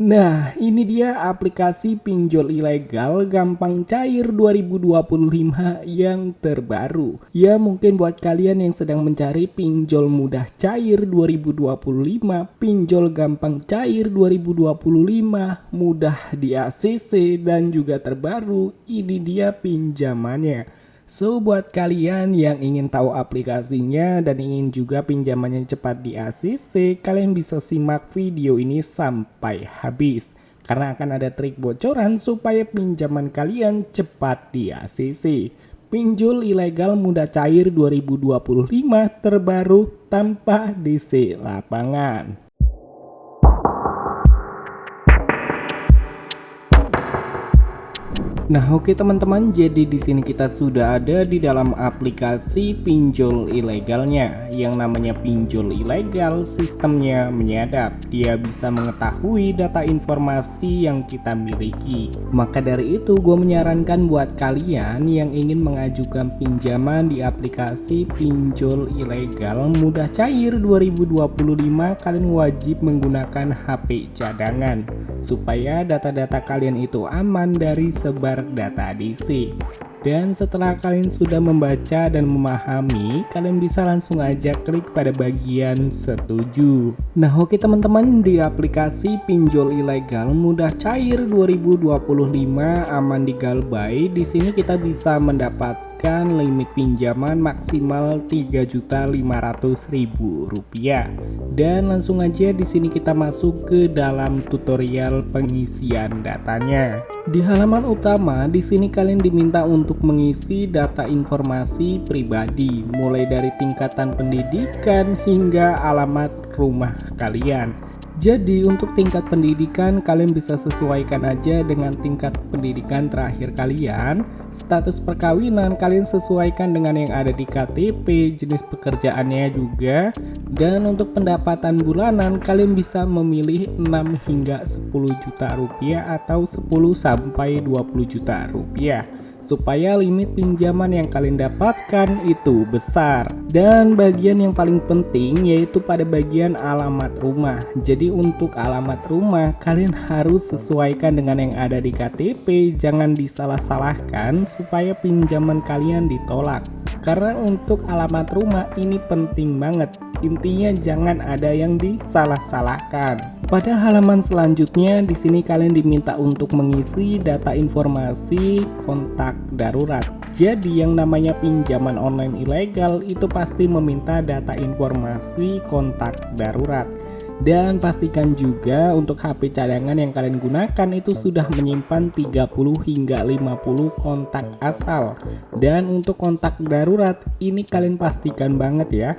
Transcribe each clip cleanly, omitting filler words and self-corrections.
Nah, ini dia aplikasi pinjol ilegal gampang cair 2025 yang terbaru. Ya, mungkin buat kalian yang sedang mencari pinjol mudah cair 2025, pinjol gampang cair 2025, mudah di ACC dan juga terbaru, ini dia pinjamannya. So, buat kalian yang ingin tahu aplikasinya dan ingin juga pinjamannya cepat di ACC, kalian bisa simak video ini sampai habis. Karena akan ada trik bocoran supaya pinjaman kalian cepat di ACC. Pinjol ilegal mudah cair 2025 terbaru tanpa DC lapangan. Nah, oke teman-teman, jadi di sini kita sudah ada di dalam aplikasi pinjol ilegalnya. Yang namanya pinjol ilegal, sistemnya menyadap. Dia bisa mengetahui data informasi yang kita miliki. Maka dari itu, gue menyarankan buat kalian yang ingin mengajukan pinjaman di aplikasi pinjol ilegal mudah cair 2025, kalian wajib menggunakan HP cadangan supaya data-data kalian itu aman dari sebar data DC. Dan setelah kalian sudah membaca dan memahami, kalian bisa langsung aja klik pada bagian setuju. Nah, oke teman-teman, di aplikasi pinjol ilegal mudah cair 2025 aman di Galbay, di sini kita bisa mendapatkan limit pinjaman maksimal Rp3.500.000. Dan langsung aja di sini kita masuk ke dalam tutorial pengisian datanya. Di halaman utama, di sini kalian diminta untuk mengisi data informasi pribadi, mulai dari tingkatan pendidikan hingga alamat rumah kalian. Jadi untuk tingkat pendidikan kalian bisa sesuaikan aja dengan tingkat pendidikan terakhir kalian. Status perkawinan kalian sesuaikan dengan yang ada di KTP, jenis pekerjaannya juga. Dan untuk pendapatan bulanan kalian bisa memilih 6 hingga 10 juta rupiah atau 10 sampai 20 juta rupiah, supaya limit pinjaman yang kalian dapatkan itu besar. Dan bagian yang paling penting yaitu pada bagian alamat rumah. Jadi untuk alamat rumah kalian harus sesuaikan dengan yang ada di KTP, jangan disalah-salahkan supaya pinjaman kalian ditolak. Karena untuk alamat rumah ini penting banget. Intinya jangan ada yang disalah-salahkan. Pada halaman selanjutnya di sini kalian diminta untuk mengisi data informasi kontak darurat. Jadi yang namanya pinjaman online ilegal itu pasti meminta data informasi kontak darurat. Dan pastikan juga untuk HP cadangan yang kalian gunakan itu sudah menyimpan 30 hingga 50 kontak asal. Dan untuk kontak darurat ini kalian pastikan banget ya.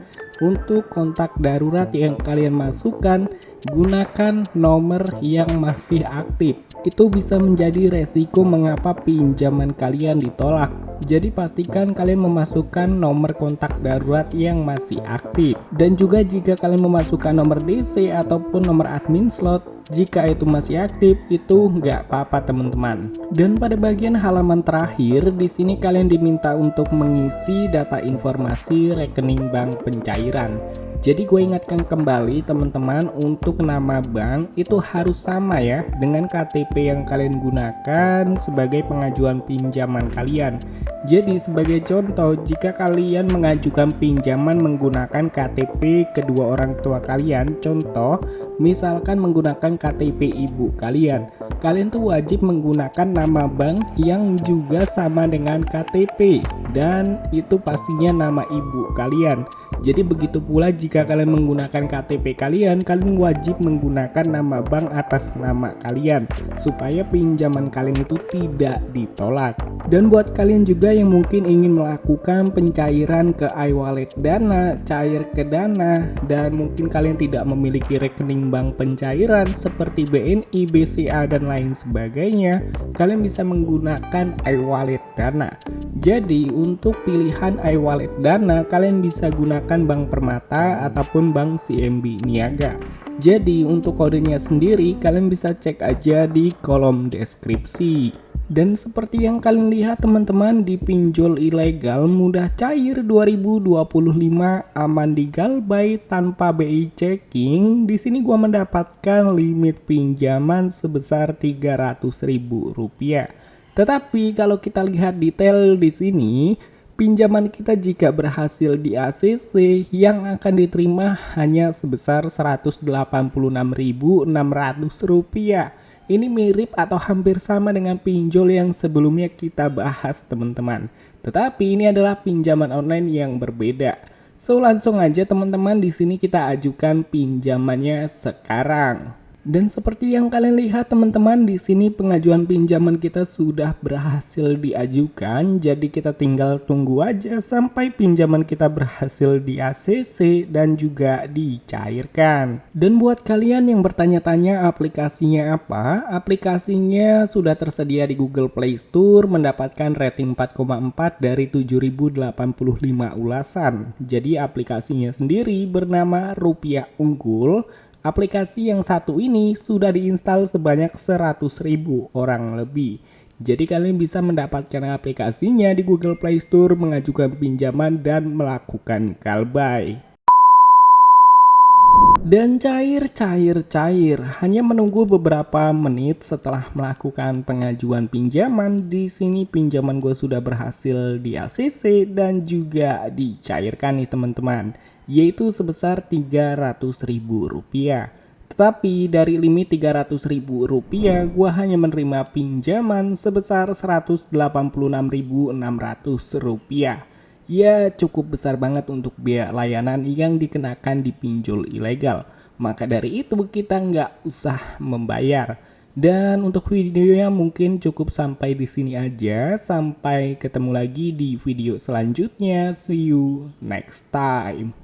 Untuk kontak darurat yang kalian masukkan, gunakan nomor yang masih aktif. Itu bisa menjadi resiko mengapa pinjaman kalian ditolak. Jadi pastikan kalian memasukkan nomor kontak darurat yang masih aktif. Dan juga jika kalian memasukkan nomor DC ataupun nomor admin slot, jika itu masih aktif, itu nggak apa-apa teman-teman. Dan pada bagian halaman terakhir, di sini kalian diminta untuk mengisi data informasi rekening bank pencairan. Jadi gue ingatkan kembali teman-teman, untuk nama bank itu harus sama ya dengan KTP yang kalian gunakan sebagai pengajuan pinjaman kalian. Jadi sebagai contoh, jika kalian mengajukan pinjaman menggunakan KTP kedua orang tua kalian, contoh misalkan menggunakan KTP ibu kalian, kalian tuh wajib menggunakan nama bank yang juga sama dengan KTP dan itu pastinya nama ibu kalian. Jadi begitu pula jika kalian menggunakan KTP kalian, kalian wajib menggunakan nama bank atas nama kalian supaya pinjaman kalian itu tidak ditolak. Dan buat kalian juga yang mungkin ingin melakukan pencairan ke iWallet Dana, cair ke Dana, dan mungkin kalian tidak memiliki rekening bank pencairan seperti BNI, BCA, dan lain sebagainya, kalian bisa menggunakan iWallet Dana. Jadi untuk pilihan iWallet Dana, kalian bisa gunakan Bank Permata ataupun Bank CMB Niaga. Jadi untuk kodenya sendiri kalian bisa cek aja di kolom deskripsi. Dan seperti yang kalian lihat teman-teman, di pinjol ilegal mudah cair 2025 aman di Galbay tanpa BI checking. Di sini gua mendapatkan limit pinjaman sebesar Rp300.000. Tetapi kalau kita lihat detail di sini, pinjaman kita jika berhasil di ACC yang akan diterima hanya sebesar Rp186.600. Ini mirip atau hampir sama dengan pinjol yang sebelumnya kita bahas teman-teman. Tetapi ini adalah pinjaman online yang berbeda. So langsung aja teman-teman, di sini kita ajukan pinjamannya sekarang. Dan seperti yang kalian lihat teman-teman, di sini pengajuan pinjaman kita sudah berhasil diajukan. Jadi kita tinggal tunggu aja sampai pinjaman kita berhasil di ACC dan juga dicairkan. Dan buat kalian yang bertanya-tanya aplikasinya apa, aplikasinya sudah tersedia di Google Play Store, mendapatkan rating 4,4 dari 7085 ulasan. Jadi aplikasinya sendiri bernama Rupiah Unggul. Aplikasi yang satu ini sudah diinstal sebanyak 100.000 orang lebih. Jadi kalian bisa mendapatkan aplikasinya di Google Play Store, mengajukan pinjaman dan melakukan Galbay. Dan cair, hanya menunggu beberapa menit setelah melakukan pengajuan pinjaman. Di sini pinjaman gue sudah berhasil di ACC dan juga dicairkan nih teman-teman, yaitu sebesar Rp300.000. Tetapi dari limit Rp300.000, gue hanya menerima pinjaman sebesar Rp186.600. Ya cukup besar banget untuk biaya layanan yang dikenakan di pinjol ilegal. Maka dari itu kita nggak usah membayar. Dan untuk videonya mungkin cukup sampai di sini aja. Sampai ketemu lagi di video selanjutnya. See you next time.